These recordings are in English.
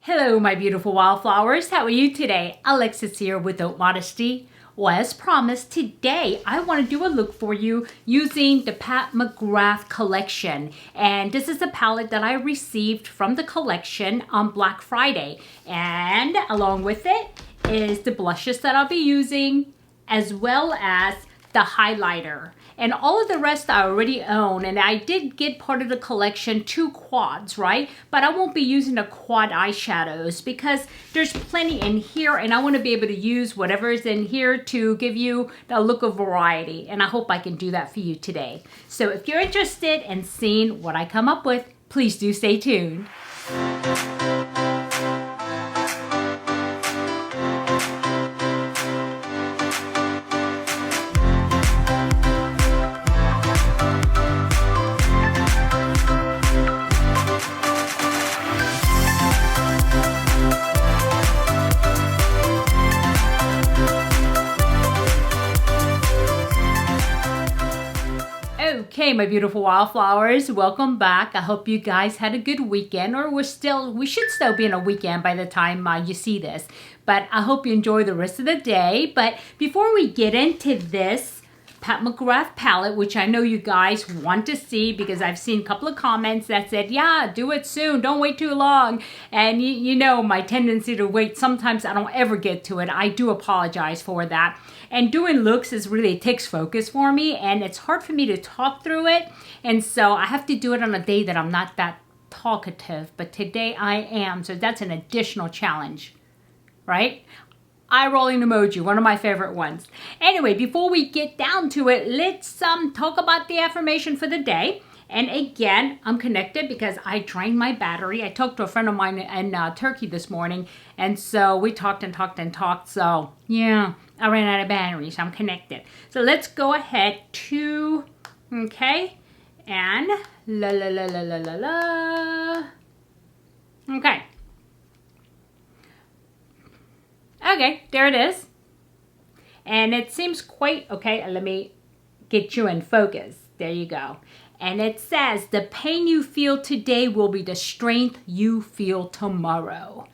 Hello, my beautiful wildflowers. How are you today? Alexis here with Modesty. Well, as promised, today I want to do a look for you using the Pat McGrath collection. And this is a palette that I received from the collection on Black Friday. And along with it is the blushes that I'll be using, as well as the highlighter. And all of the rest I already own, and I did get part of the collection, 2 quads, right? But I won't be using the quad eyeshadows because there's plenty in here, and I want to be able to use whatever is in here to give you the look of variety, and I hope I can do that for you today. So if you're interested in seeing what I come up with, please do stay tuned. Okay, my beautiful wildflowers, welcome back. I hope you guys had a good weekend, or we should still be in a weekend by the time you see this. But I hope you enjoy the rest of the day. But before we get into this Pat McGrath palette, which I know you guys want to see because I've seen a couple of comments that said, yeah, do it soon, don't wait too long. And you know my tendency to wait, sometimes I don't ever get to it. I do apologize for that. And doing looks is really, it takes focus for me, and it's hard for me to talk through it. And so I have to do it on a day that I'm not that talkative, but today I am, so that's an additional challenge, right? Eye rolling emoji, one of my favorite ones. Anyway, before we get down to it, let's talk about the affirmation for the day. And again, I'm connected because I drained my battery. I talked to a friend of mine in Turkey this morning, and so we talked and talked and talked. So yeah, I ran out of battery, so I'm connected. So let's go ahead to, okay, and la la la la la la la. Okay. Okay, there it is. And it seems quite, okay, let me get you in focus. There you go. And it says, the pain you feel today will be the strength you feel tomorrow.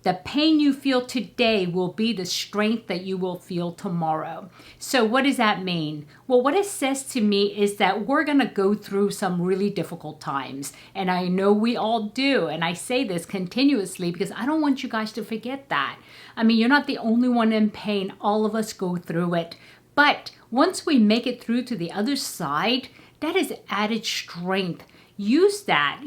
The pain you feel today will be the strength that you will feel tomorrow. So what does that mean? Well, what it says to me is that we're going to go through some really difficult times. And I know we all do. And I say this continuously because I don't want you guys to forget that. I mean, you're not the only one in pain. All of us go through it. But once we make it through to the other side, that is added strength. Use that,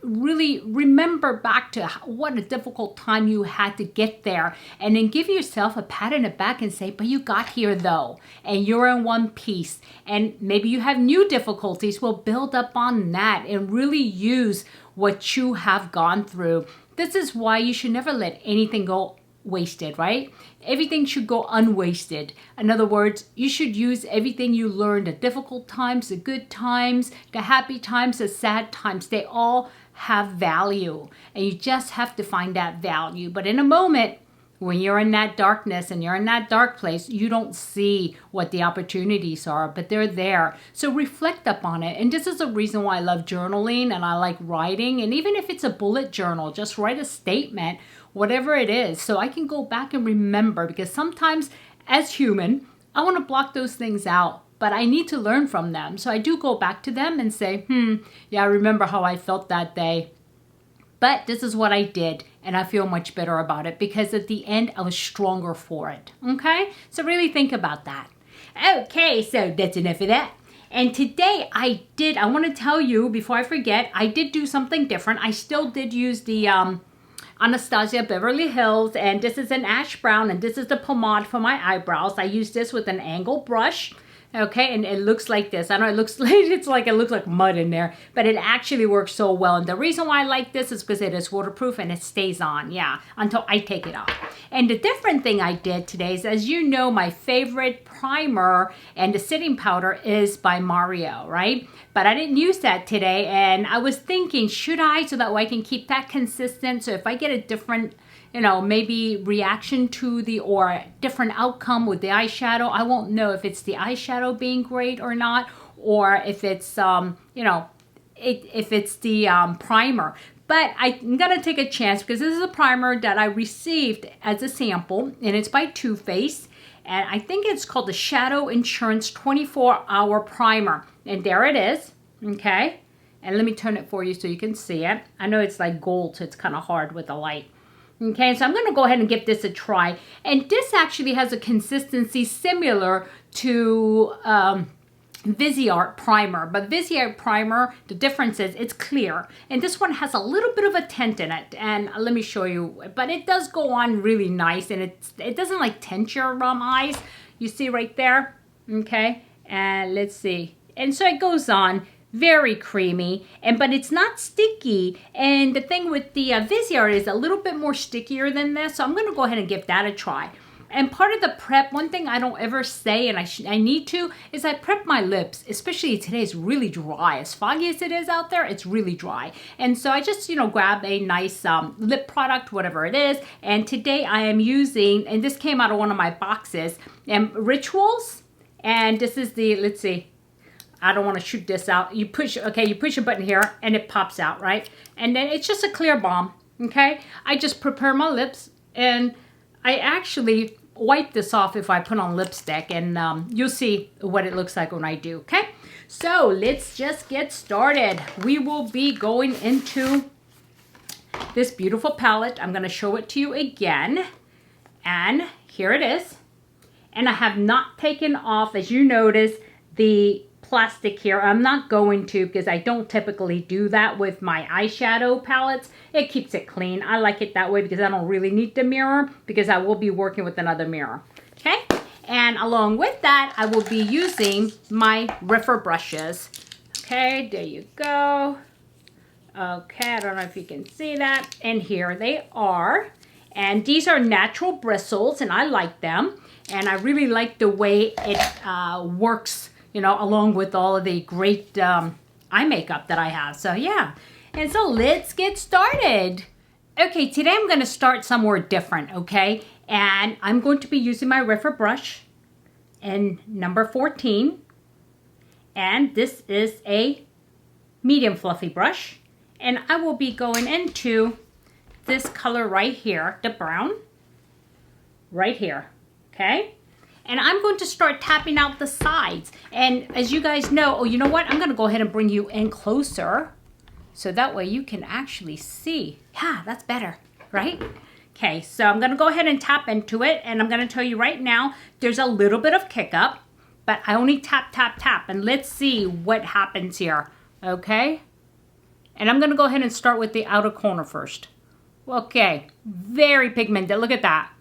really remember back to what a difficult time you had to get there, and then give yourself a pat on the back and say, but you got here though, and you're in one piece. And maybe you have new difficulties. Well, build up on that and really use what you have gone through. This is why you should never let anything go wasted, right? Everything should go unwasted. In other words, you should use everything you learned, the difficult times, the good times, the happy times, the sad times. They all have value, and you just have to find that value. But in a moment, when you're in that darkness and you're in that dark place, you don't see what the opportunities are, but they're there. So reflect upon it. And this is a reason why I love journaling and I like writing. And even if it's a bullet journal, just write a statement, whatever it is, so I can go back and remember, because sometimes as human, I want to block those things out, but I need to learn from them. So I do go back to them and say, yeah, I remember how I felt that day. But this is what I did, and I feel much better about it because at the end, I was stronger for it, okay? So really think about that. Okay, so that's enough of that. And today I want to tell you, before I forget, I did do something different. I still did use the Anastasia Beverly Hills, and this is an ash brown, and this is the pomade for my eyebrows. I use this with an angled brush. Okay, and it looks like this. I know it looks like mud in there, but it actually works so well. And the reason why I like this is because it is waterproof and it stays on, yeah, until I take it off. And the different thing I did today is, as you know, my favorite primer and the setting powder is by Mario, right? But I didn't use that today, and I was thinking, should I, so that way I can keep that consistent? So if I get a different, you know, maybe reaction to the, or different outcome with the eyeshadow, I won't know if it's the eyeshadow being great or not, or if it's, you know, if it's the primer. But I'm going to take a chance because this is a primer that I received as a sample, and it's by Toothpaste. And I think it's called the Shadow Insurance 24-Hour Primer. And there it is, okay? And let me turn it for you so you can see it. I know it's like gold, so it's kind of hard with the light. Okay, so I'm going to go ahead and give this a try. And this actually has a consistency similar to Viseart primer, but Viseart primer, the difference is it's clear, and this one has a little bit of a tint in it, and let me show you, but it does go on really nice, and it doesn't like tint your eyes. You see right there, okay? And let's see, and so it goes on very creamy, but it's not sticky. And the thing with the Viseart is a little bit more stickier than this, so I'm going to go ahead and give that a try. And part of the prep, one thing I don't ever say, and I need to, is I prep my lips, especially today is really dry. As foggy as it is out there, it's really dry. And so I just, grab a nice lip product, whatever it is. And today I am using, and this came out of one of my boxes, Rituals. And this is the, let's see, I don't want to shoot this out. You push a button here and it pops out, right? And then it's just a clear balm, okay? I just prepare my lips, and I actually wipe this off if I put on lipstick, and you'll see what it looks like when I do, okay? So let's just get started. We will be going into this beautiful palette. I'm going to show it to you again, and here it is. And I have not taken off, as you notice, the plastic here. I'm not going to, because I don't typically do that with my eyeshadow palettes. It keeps it clean. I like it that way because I don't really need the mirror, because I will be working with another mirror. Okay, and along with that, I will be using my Riffer brushes. Okay, there you go. Okay, I don't know if you can see that. And here they are. And these are natural bristles, and I like them. And I really like the way it works, along with all of the great eye makeup that I have. So yeah, and so let's get started. Okay, today I'm going to start somewhere different, okay? And I'm going to be using my Riffer brush in number 14. And this is a medium fluffy brush. And I will be going into this color right here, the brown, right here, okay? And I'm going to start tapping out the sides. And as you guys know, you know what? I'm going to go ahead and bring you in closer, so that way you can actually see. Yeah, that's better, right? Okay, so I'm going to go ahead and tap into it. And I'm going to tell you right now, there's a little bit of kick up, but I only tap, tap, tap. And let's see what happens here, okay? And I'm going to go ahead and start with the outer corner first. Okay, very pigmented. Look at that.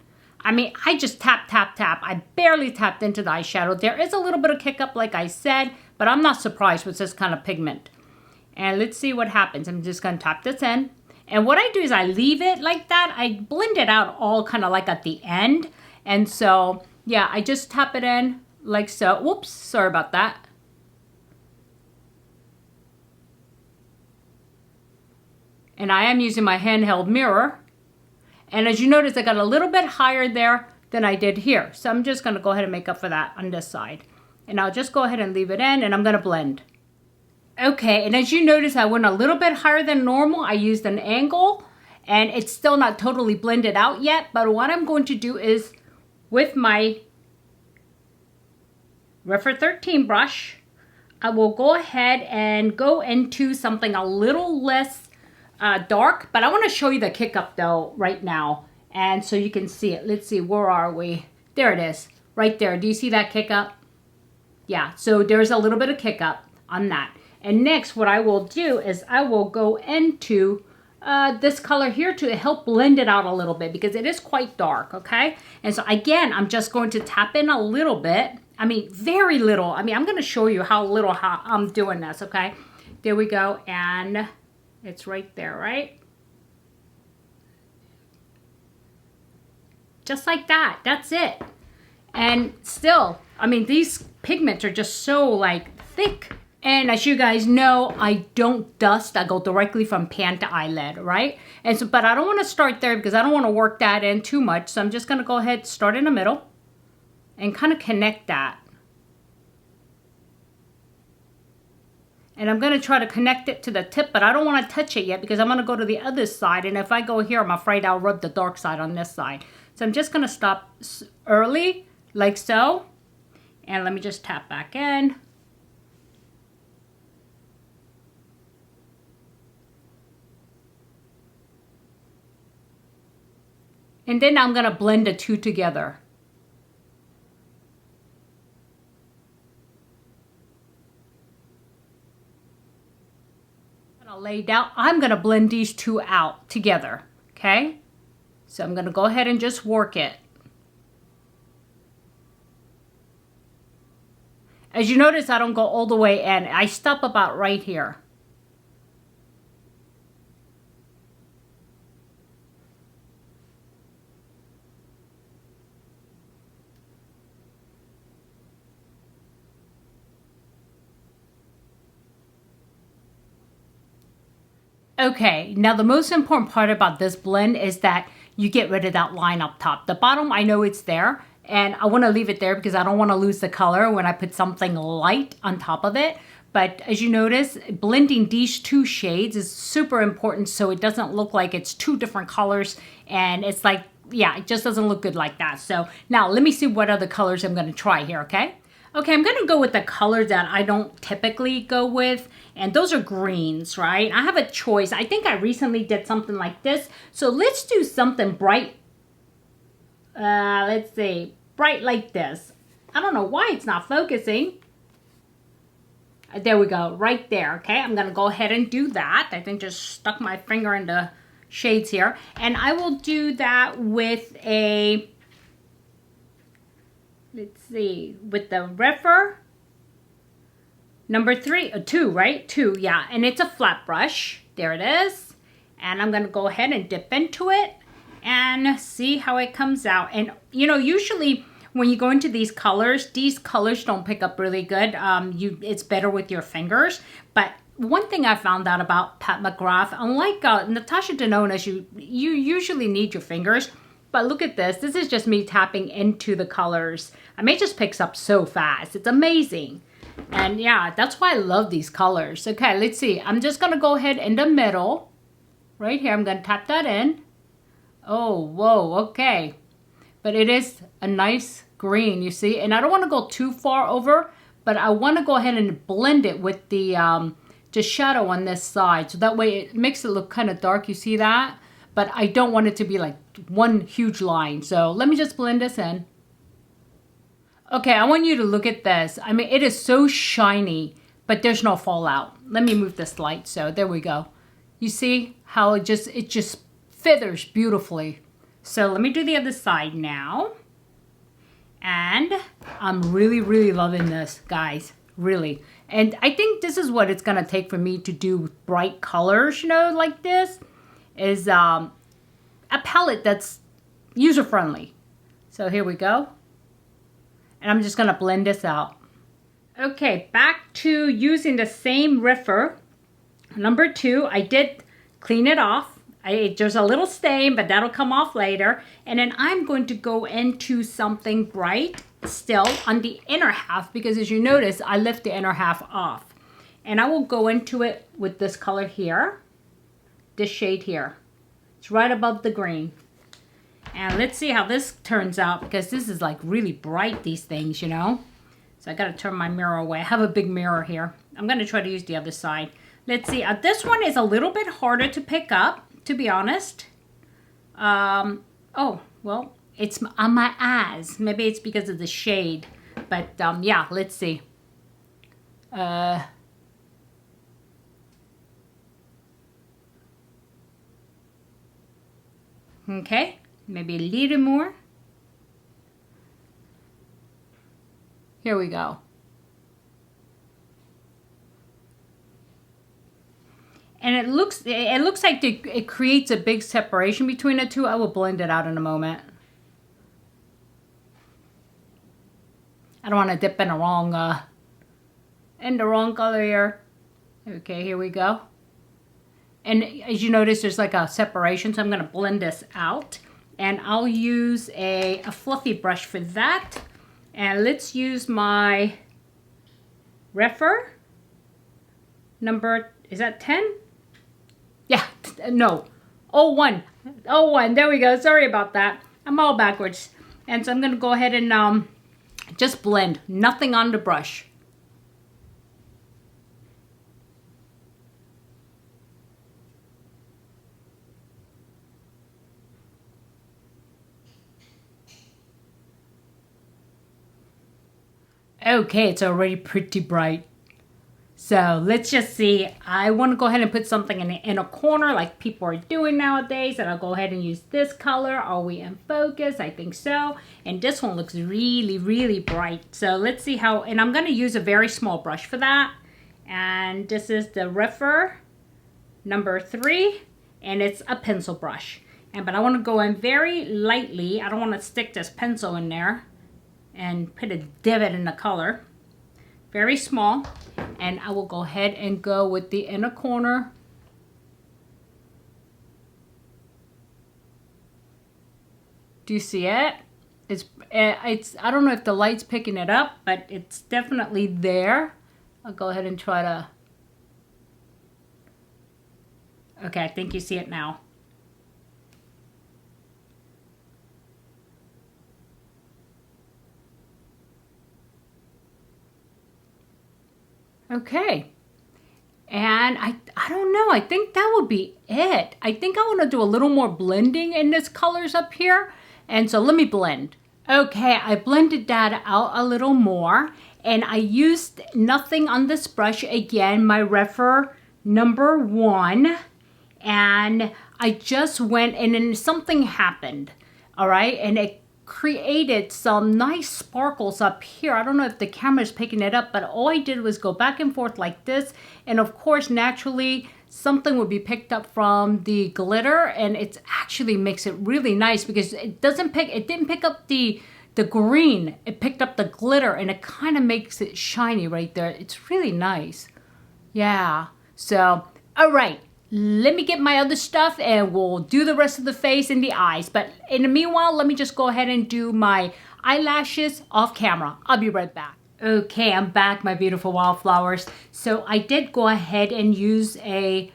I mean, I just tap, tap, tap. I barely tapped into the eyeshadow. There is a little bit of kick up, like I said, but I'm not surprised with this kind of pigment. And let's see what happens. I'm just going to tap this in. And what I do is I leave it like that. I blend it out all kind of like at the end. And so, yeah, I just tap it in like so. Whoops, sorry about that. And I am using my handheld mirror. And as you notice, I got a little bit higher there than I did here. So I'm just going to go ahead and make up for that on this side. And I'll just go ahead and leave it in, and I'm going to blend. Okay, and as you notice, I went a little bit higher than normal. I used an angle, and it's still not totally blended out yet. But what I'm going to do is, with my Riffer 13 brush, I will go ahead and go into something a little less dark, but I want to show you the kick up though right now, and so you can see it. Let's see, where are we? There it is, right there. Do you see that kick up? Yeah, so there's a little bit of kick up on that. And next, what I will do is I will go into this color here to help blend it out a little bit, because it is quite dark, okay? And so again, I'm just going to tap in a little bit. I mean, very little. I mean, I'm going to show you how I'm doing this, okay? There we go, and it's right there, right? Just like that. That's it. And still, I mean, these pigments are just so like thick. And as you guys know, I don't dust. I go directly from pan to eyelid, right? And so, but I don't want to start there because I don't want to work that in too much. So I'm just going to go ahead, start in the middle and kind of connect that. And I'm going to try to connect it to the tip, but I don't want to touch it yet because I'm going to go to the other side. And if I go here, I'm afraid I'll rub the dark side on this side. So I'm just going to stop early, like so. And let me just tap back in. And then I'm going to blend the two together. Laid out, I'm going to blend these two out together, okay? So I'm going to go ahead and just work it. As you notice, I don't go all the way in. I stop about right here. Okay, now the most important part about this blend is that you get rid of that line up top. The bottom, I know it's there, and I want to leave it there because I don't want to lose the color when I put something light on top of it. But as you notice, blending these two shades is super important so it doesn't look like it's two different colors, and it's like, yeah, it just doesn't look good like that. So now let me see what other colors I'm going to try here, okay? Okay, I'm going to go with the colors that I don't typically go with, and those are greens, right? I have a choice. I think I recently did something like this, so let's do something bright. Let's see, bright like this. I don't know why it's not focusing. There we go, right there, okay? I'm going to go ahead and do that. I think just stuck my finger in the shades here, and I will do that with a... Let's see, with the Refer number 2, right? 2, yeah. And it's a flat brush. There it is. And I'm going to go ahead and dip into it and see how it comes out. And, you know, usually when you go into these colors don't pick up really good. It's better with your fingers. But one thing I found out about Pat McGrath, unlike Natasha Denona, you usually need your fingers. But look at this. This is just me tapping into the colors. I mean, it just picks up so fast. It's amazing. And yeah, that's why I love these colors. Okay, let's see. I'm just going to go ahead in the middle. Right here, I'm going to tap that in. Oh, whoa, okay. But it is a nice green, you see. And I don't want to go too far over, but I want to go ahead and blend it with the shadow on this side. So that way it makes it look kind of dark. You see that? But I don't want it to be like one huge line. So let me just blend this in. Okay, I want you to look at this. I mean, it is so shiny, but there's no fallout. Let me move this light. So there we go. You see how it just feathers beautifully. So let me do the other side now. And I'm really, really loving this, guys. Really. And I think this is what it's going to take for me to do bright colors, you know, like this. Is a palette that's user-friendly. So here we go. And I'm just going to blend this out. Okay, back to using the same Refer. Number 2, I did clean it off. There's a little stain, but that'll come off later. And then I'm going to go into something bright still on the inner half, because as you notice, I lift the inner half off. And I will go into it with this color here. This shade here. It's right above the green. And let's see how this turns out, because this is like really bright, these things, you know. So I got to turn my mirror away. I have a big mirror here. I'm going to try to use the other side. Let's see. This one is a little bit harder to pick up, to be honest. Oh, well, it's on my eyes. Maybe it's because of the shade. But yeah, let's see. Okay, maybe a little more. Here we go. And it looks like it creates a big separation between the two. I will blend it out in a moment. I don't want to dip in the wrong color here. Okay, here we go. And as you notice, there's like a separation, so I'm going to blend this out. And I'll use a fluffy brush for that. And let's use my Refer number, is that 10? Yeah, no, 01. 01, there we go. Sorry about that. I'm all backwards. And so I'm going to go ahead and just blend. Nothing on the brush. Okay, it's already pretty bright. So let's just see. I want to go ahead and put something in a corner like people are doing nowadays. And I'll go ahead and use this color. Are we in focus? I think so. And this one looks really, really bright. So let's see how, and I'm going to use a very small brush for that. And this is the Refer number 3. And it's a pencil brush. But I want to go in very lightly. I don't want to stick this pencil in there and put a divot in the color. Very small. And I will go ahead and go with the inner corner. Do you see it? It's I don't know if the light's picking it up, but it's definitely there. I'll go ahead and try to. Okay, I think you see it now. Okay, and I don't know, I think that would be it. I think I want to do a little more blending in this colors up here, and so let me blend. Okay, I blended that out a little more, and I used nothing on this brush again, my Refer number 1, and I just went and then something happened, all right, and it created some nice sparkles up here. I don't know if the camera's picking it up, but all I did was go back and forth like this, and of course naturally something would be picked up from the glitter, and it actually makes it really nice because it didn't pick up the green, it picked up the glitter, and it kind of makes it shiny right there. It's really nice. Yeah, so all right, let me get my other stuff and we'll do the rest of the face and the eyes. But in the meanwhile, let me just go ahead and do my eyelashes off camera. I'll be right back. Okay, I'm back, my beautiful wildflowers. So I did go ahead and use a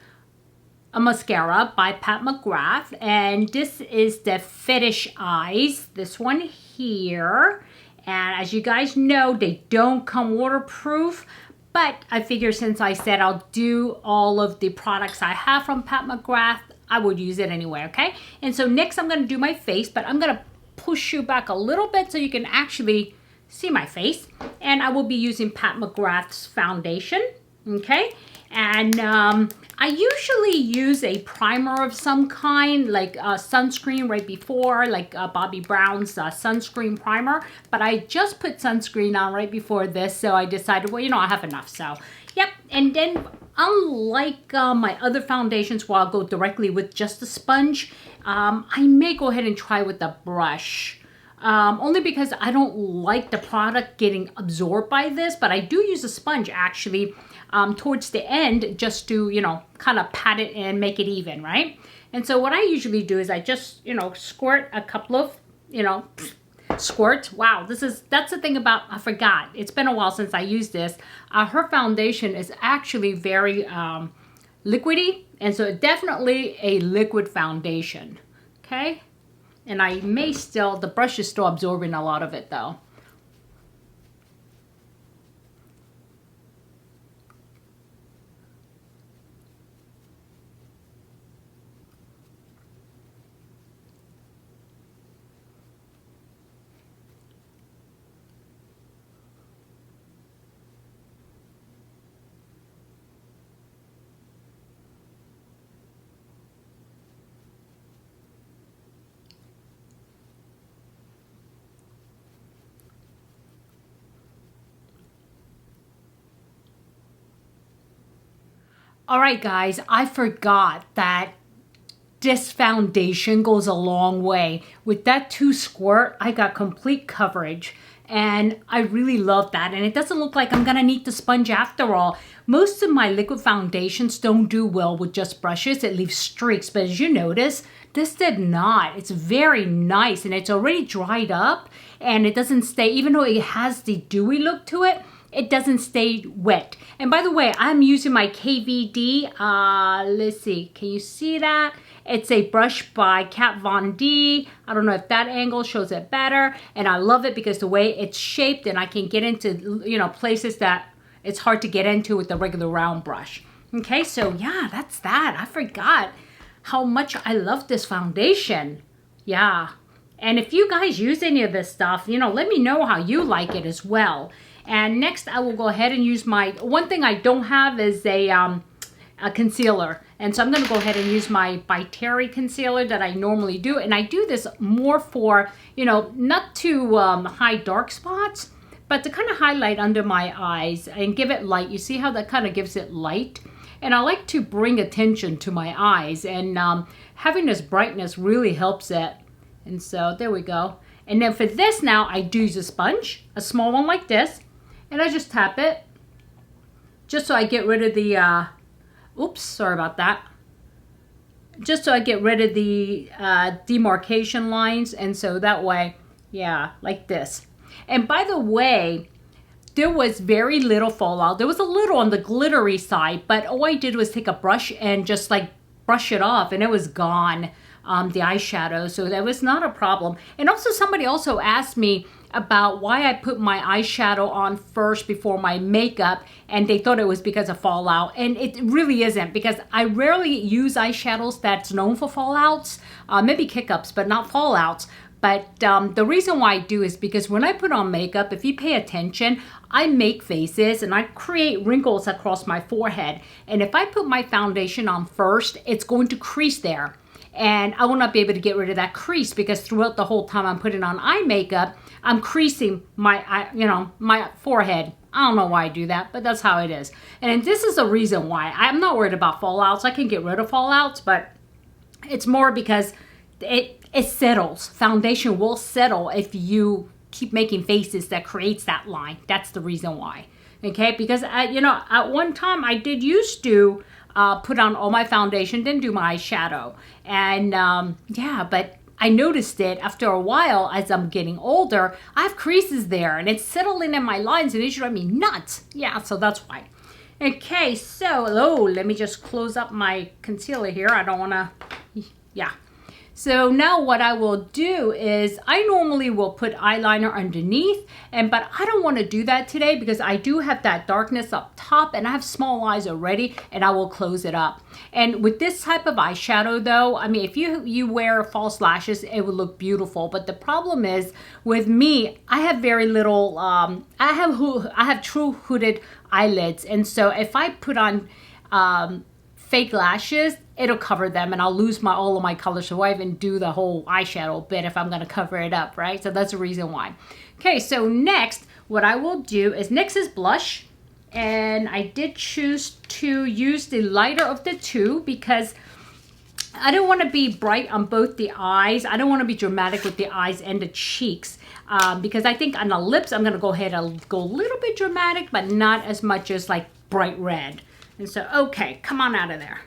mascara by Pat McGrath. And this is the Fetish Eyes. This one here. And as you guys know, they don't come waterproof. But I figure since I said I'll do all of the products I have from Pat McGrath, I would use it anyway, okay? And so next I'm going to do my face, but I'm going to push you back a little bit so you can actually see my face. And I will be using Pat McGrath's foundation, okay? And I usually use a primer of some kind, like sunscreen right before, like Bobbi Brown's sunscreen primer. But I just put sunscreen on right before this, so I decided, well, you know, I have enough. So, yep. And then, unlike my other foundations where I'll go directly with just a sponge, I may go ahead and try with a brush. Only because I don't like the product getting absorbed by this, but I do use a sponge actually towards the end just to, you know, kind of pat it and make it even, right? And so what I usually do is I just, you know, squirt a couple of, you know, squirts. Wow, that's the thing about, I forgot. It's been a while since I used this. Her foundation is actually very liquidy, and so definitely a liquid foundation, okay? And I may still, the brush is still absorbing a lot of it though. All right, guys, I forgot that this foundation goes a long way. With that 2 squirt, I got complete coverage, and I really love that. And it doesn't look like I'm gonna need the sponge after all. Most of my liquid foundations don't do well with just brushes. It leaves streaks, but as you notice, this did not. It's very nice, and it's already dried up, and it doesn't stay, even though it has the dewy look to it, it doesn't stay wet. And by the way, I'm using my KVD. Let's see, can you see that? It's a brush by Kat Von D. I don't know if that angle shows it better. And I love it because the way it's shaped, and I can get into, you know, places that it's hard to get into with the regular round brush. Okay, so yeah, that's that. I forgot how much I love this foundation. Yeah. And if you guys use any of this stuff, you know, let me know how you like it as well. And next I will go ahead and use my, one thing I don't have is a concealer. And so I'm going to go ahead and use my by Terry concealer that I normally do. And I do this more for, you know, not to hide dark spots, but to kind of highlight under my eyes and give it light. You see how that kind of gives it light? And I like to bring attention to my eyes. And having this brightness really helps it. And so there we go. And then for this now, I do use a sponge, a small one like this. And I just tap it just so I get rid of the, oops, sorry about that. Just so I get rid of the demarcation lines. And so that way, yeah, like this. And by the way, there was very little fallout. There was a little on the glittery side, but all I did was take a brush and just like brush it off and it was gone, the eyeshadow. So that was not a problem. And also somebody also asked me about why I put my eyeshadow on first before my makeup, and they thought it was because of fallout, and it really isn't, because I rarely use eyeshadows that's known for fallouts, maybe kick-ups, but not fallouts. But the reason why I do is because when I put on makeup, if you pay attention, I make faces and I create wrinkles across my forehead, and if I put my foundation on first, it's going to crease there. And I will not be able to get rid of that crease because throughout the whole time I'm putting on eye makeup, I'm creasing my, you know, my forehead. I don't know why I do that, but that's how it is. And this is the reason why. I'm not worried about fallouts. I can get rid of fallouts, but it's more because it settles. Foundation will settle if you keep making faces that creates that line. That's the reason why. Okay, because you know, at one time I did used to put on all my foundation, then do my eyeshadow. And yeah, but I noticed it after a while as I'm getting older, I have creases there and it's settling in my lines and it's driving me nuts. Yeah, so that's why. Okay, so, oh, let me just close up my concealer here. I don't want to, yeah. So now what I will do is I normally will put eyeliner underneath, but I don't want to do that today because I do have that darkness up top and I have small eyes already, and I will close it up. And with this type of eyeshadow though, I mean, if you wear false lashes, it would look beautiful. But the problem is with me, I have very little, I have true hooded eyelids. And so if I put on fake lashes, it'll cover them and I'll lose all of my color. So I even do the whole eyeshadow bit if I'm going to cover it up, right? So that's the reason why. Okay, so next, what I will do is next is blush. And I did choose to use the lighter of the two because I don't want to be bright on both the eyes. I don't want to be dramatic with the eyes and the cheeks because I think on the lips, I'm going to go ahead and go a little bit dramatic, but not as much as like bright red. And so, okay, come on out of there.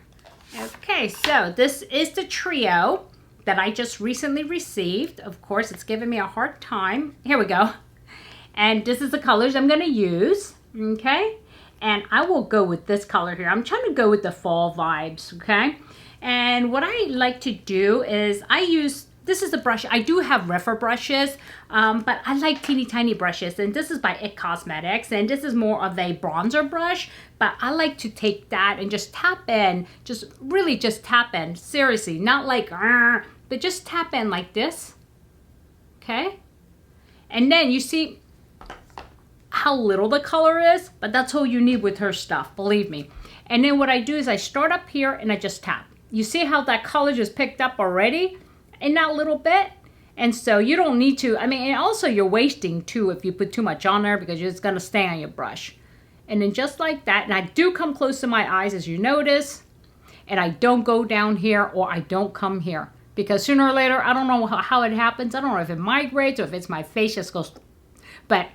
Okay, so this is the trio that I just recently received. Of course, it's giving me a hard time. Here we go. And this is the colors I'm going to use, okay? And I will go with this color here. I'm trying to go with the fall vibes, okay? And what I like to do is I use, this is the brush. I do have refer brushes, but I like teeny tiny brushes. And this is by IT Cosmetics. And this is more of a bronzer brush. But I like to take that and just tap in. Just really just tap in. Seriously, not like, but just tap in like this. Okay? And then you see how little the color is. But that's all you need with her stuff, believe me. And then what I do is I start up here and I just tap. You see how that color just picked up already? In that little bit. And so you don't need to, I mean, and also you're wasting too if you put too much on there because it's going to stay on your brush. And then just like that, and I do come close to my eyes as you notice, and I don't go down here or I don't come here because sooner or later, I don't know how it happens. I don't know if it migrates or if it's my face just goes, but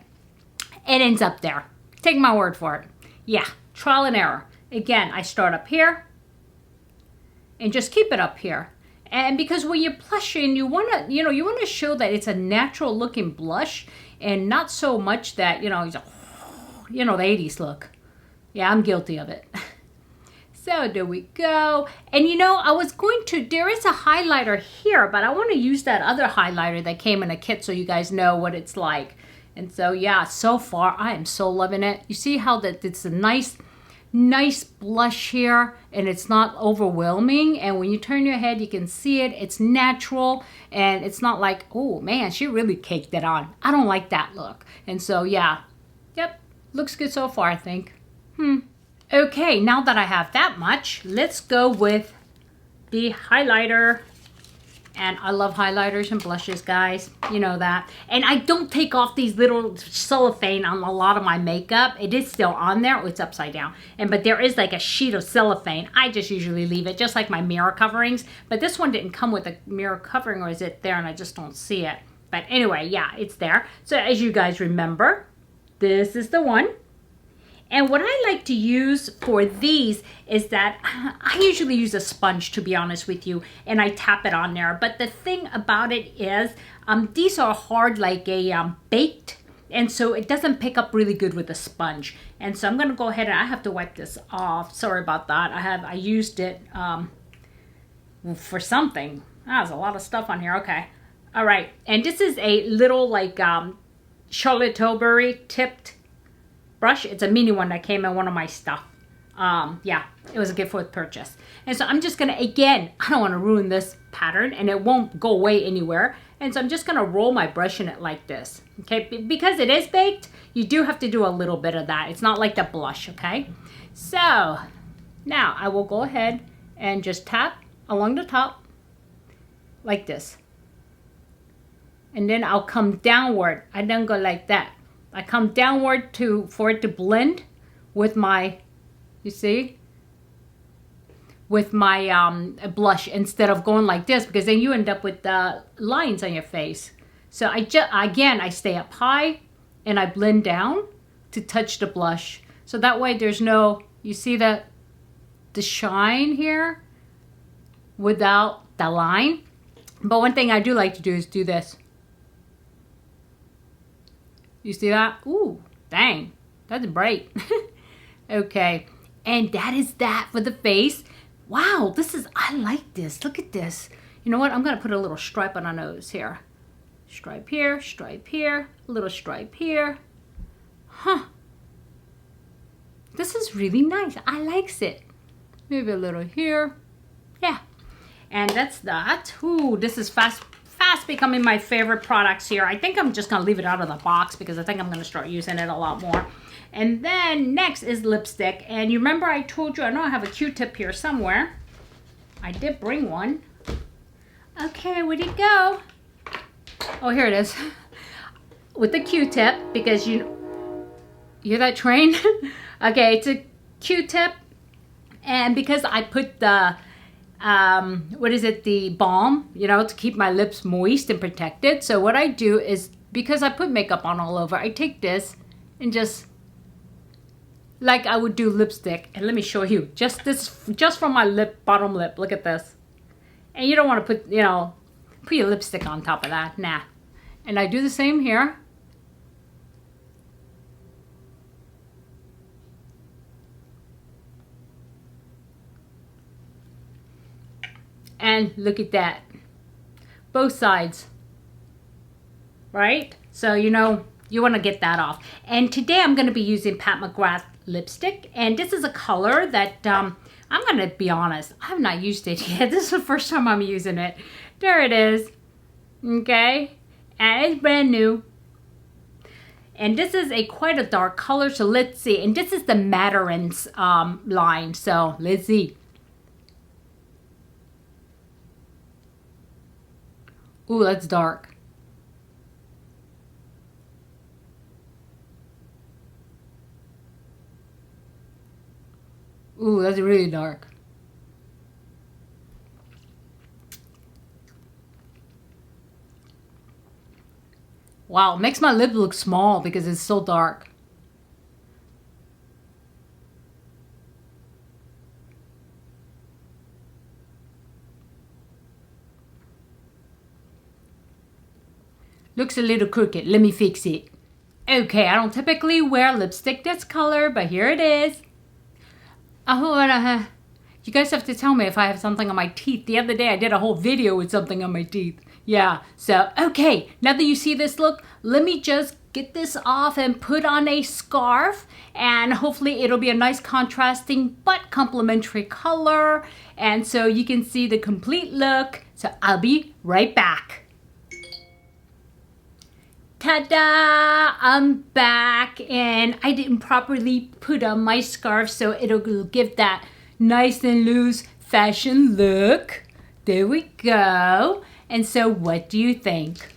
it ends up there. Take my word for it. Yeah, trial and error. Again, I start up here and just keep it up here. And because when you're blushing, you want to show that it's a natural looking blush and not so much that, you know, the 80s look. Yeah, I'm guilty of it. So there we go. And you know, I was going to, there is a highlighter here, but I want to use that other highlighter that came in a kit so you guys know what it's like. And so yeah, so far I am so loving it. You see how that it's a nice blush here, and it's not overwhelming, and when you turn your head you can see it. It's natural, and it's not like, oh man, she really caked it on. I don't like that look. And so yeah, yep, looks good so far, I think. Okay, now that I have that much, let's go with the highlighter. And I love highlighters and blushes, guys. You know that. And I don't take off these little cellophane on a lot of my makeup. It is still on there. Oh, it's upside down. But there is like a sheet of cellophane. I just usually leave it, just like my mirror coverings. But this one didn't come with a mirror covering, or is it there and I just don't see it? But anyway, yeah, it's there. So as you guys remember, this is the one. And what I like to use for these is that I usually use a sponge, to be honest with you, and I tap it on there. But the thing about it is these are hard like a baked, and so it doesn't pick up really good with a sponge. And so I'm going to go ahead and I have to wipe this off. Sorry about that. I used it for something. There's a lot of stuff on here. Okay. All right. And this is a little like Charlotte Tilbury tipped brush. It's a mini one that came in one of my stuff. Yeah, it was a gift with purchase. And so I'm just gonna, again, I don't want to ruin this pattern, and it won't go away anywhere. And so I'm just gonna roll my brush in it like this. Okay, because it is baked, you do have to do a little bit of that. It's not like the blush. Okay, so now I will go ahead and just tap along the top like this, and then I'll come downward. I don't go like that. I come downward for it to blend with my, you see, with my blush, instead of going like this, because then you end up with lines on your face. So I stay up high and I blend down to touch the blush. So that way there's no, you see the shine here without the line. But one thing I do like to do is do this. You see that? Ooh, dang, that's bright. Okay, and that is that for the face. Wow, I like this. Look at this. You know what? I'm gonna put a little stripe on our nose here. Stripe here, a little stripe here. Huh. This is really nice. I likes it. Maybe a little here. Yeah, and that's that. Ooh, this is fast becoming my favorite products here. I think I'm just gonna leave it out of the box because I think I'm gonna start using it a lot more. And then next is lipstick. And you remember I told you, I know I have a Q-tip here somewhere. I did bring one. Okay, where'd it go? Oh, here it is. With the Q-tip, because you hear that train? Okay, it's a Q-tip. And because I put the the balm, you know, to keep my lips moist and protected. So what I do is, because I put makeup on all over, I take this and just, like I would do lipstick. And let me show you, just from my lip, bottom lip, look at this. And you don't want to put, you know, put your lipstick on top of that, nah. And I do the same here. And look at that, both sides, right? So, you know, you want to get that off. And today I'm going to be using Pat McGrath lipstick. And this is a color that, I'm going to be honest, I have not used it yet. This is the first time I'm using it. There it is. Okay. And it's brand new. And this is quite a dark color. So let's see. And this is the Matterins line. So let's see. Ooh, that's dark. Ooh, that's really dark. Wow, it makes my lip look small because it's so dark. Looks a little crooked. Let me fix it. Okay, I don't typically wear lipstick this color, but here it is. You guys have to tell me if I have something on my teeth. The other day I did a whole video with something on my teeth. Yeah, so, okay, now that you see this look, let me just get this off and put on a scarf, and hopefully it'll be a nice contrasting but complementary color, and so you can see the complete look. So I'll be right back. Ta-da! I'm back, and I didn't properly put on my scarf, so it'll give that nice and loose fashion look. There we go. And so what do you think?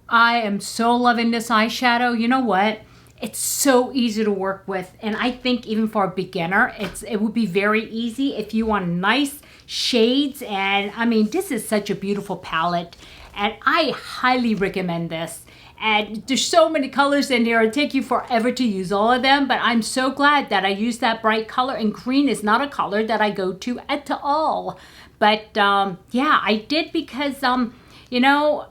I am so loving this eyeshadow. You know what? It's so easy to work with, and I think even for a beginner, it would be very easy if you want nice shades. And I mean, this is such a beautiful palette, and I highly recommend this. And there's so many colors in here, it'll take you forever to use all of them, but I'm so glad that I used that bright color, and green is not a color that I go to at all. But yeah, I did because, you know,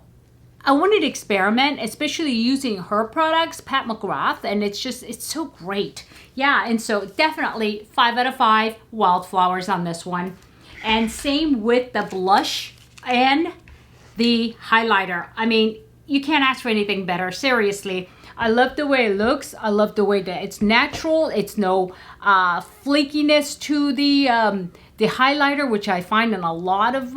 I wanted to experiment, especially using her products, Pat McGrath, and it's so great. Yeah, and so definitely 5 out of 5 Wildflowers on this one. And same with the blush and the highlighter. I mean, you can't ask for anything better, seriously. I love the way it looks. I love the way that it's natural. It's no flakiness to the highlighter, which I find in a lot of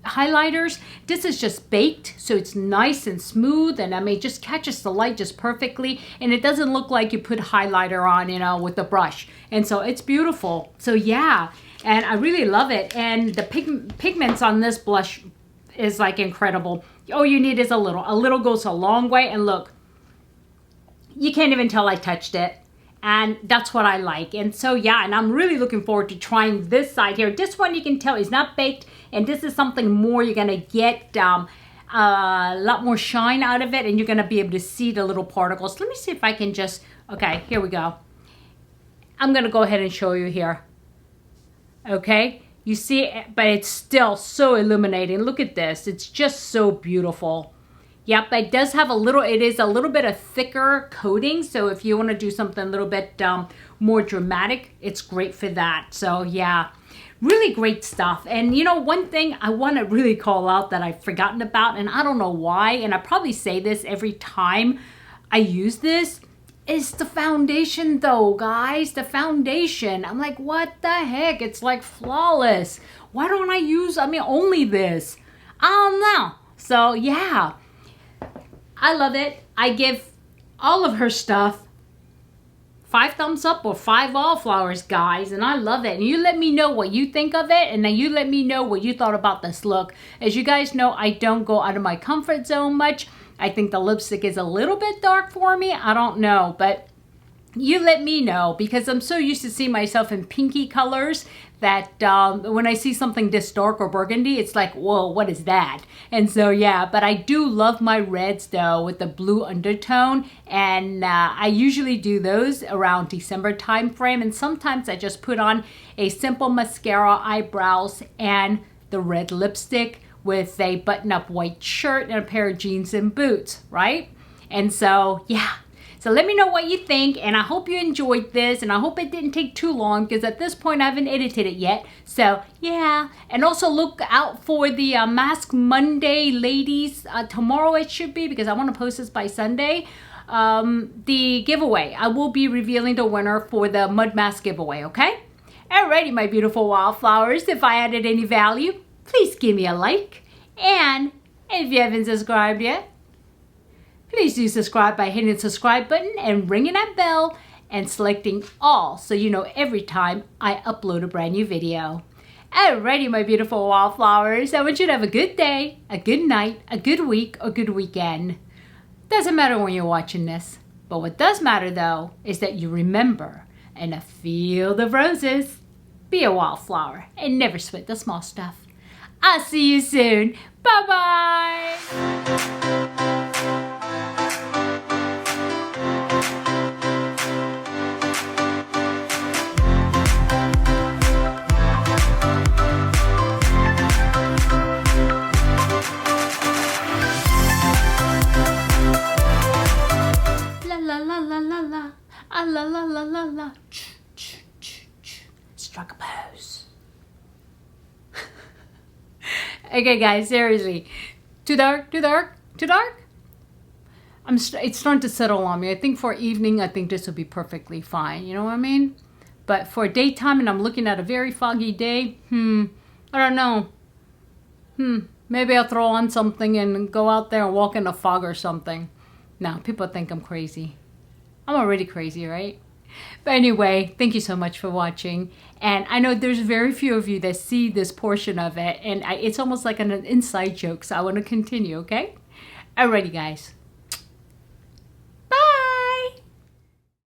highlighters. This is just baked, so it's nice and smooth, and I mean, it just catches the light just perfectly, and it doesn't look like you put highlighter on, you know, with the brush. And so it's beautiful. So yeah, and I really love it. And the pigments on this blush is like incredible. All you need is a little. A little goes a long way, and look, you can't even tell I touched it. And that's what I like. And so yeah, and I'm really looking forward to trying this side here. This one you can tell is not baked, and this is something more. You're gonna get a lot more shine out of it, and you're gonna be able to see the little particles. Let me see if I can just, okay, here we go. I'm gonna go ahead and show you here. Okay, you see it, but it's still so illuminating. Look at this, it's just so beautiful. Yep, it does have it is a little bit of thicker coating, so if you want to do something a little bit more dramatic, it's great for that. So yeah, really great stuff. And you know, one thing I want to really call out that I've forgotten about, and I don't know why, and I probably say this every time I use this, is the foundation though, guys. The foundation. I'm like, what the heck? It's like flawless. Why don't I use, only this? I don't know. So yeah, I love it. I give all of her stuff 5 thumbs up or 5 Wildflowers, guys, and I love it. And you let me know what you think of it, and then you let me know what you thought about this look. As you guys know, I don't go out of my comfort zone much. I think the lipstick is a little bit dark for me. I don't know, but you let me know, because I'm so used to seeing myself in pinky colors that when I see something this dark or burgundy, it's like, whoa, what is that? And so yeah, but I do love my reds though with the blue undertone, and I usually do those around December time frame, and sometimes I just put on a simple mascara, eyebrows, and the red lipstick with a button-up white shirt and a pair of jeans and boots, right? And so yeah, so let me know what you think, and I hope you enjoyed this, and I hope it didn't take too long, because at this point I haven't edited it yet. So yeah, and also look out for the Mask Monday, ladies. Tomorrow it should be, because I want to post this by Sunday. The giveaway. I will be revealing the winner for the mud mask giveaway, okay? Alrighty, my beautiful Wildflowers. If I added any value, please give me a like, and if you haven't subscribed yet, please do subscribe by hitting the subscribe button and ringing that bell and selecting all, so you know every time I upload a brand new video. Alrighty, my beautiful Wildflowers, I want you to have a good day, a good night, a good week, or good weekend. Doesn't matter when you're watching this, but what does matter though is that you remember, in a field of roses, be a wildflower and never sweat the small stuff. I'll see you soon. Bye-bye. Okay, guys, seriously. Too dark, too dark, too dark? It's starting to settle on me. I think for evening, I think this would be perfectly fine. You know what I mean? But for daytime, and I'm looking at a very foggy day, I don't know. Maybe I'll throw on something and go out there and walk in the fog or something. No, people think I'm crazy. I'm already crazy, right? But anyway, thank you so much for watching. And I know there's very few of you that see this portion of it, and it's almost like an inside joke, so I want to continue, okay? Alrighty, guys.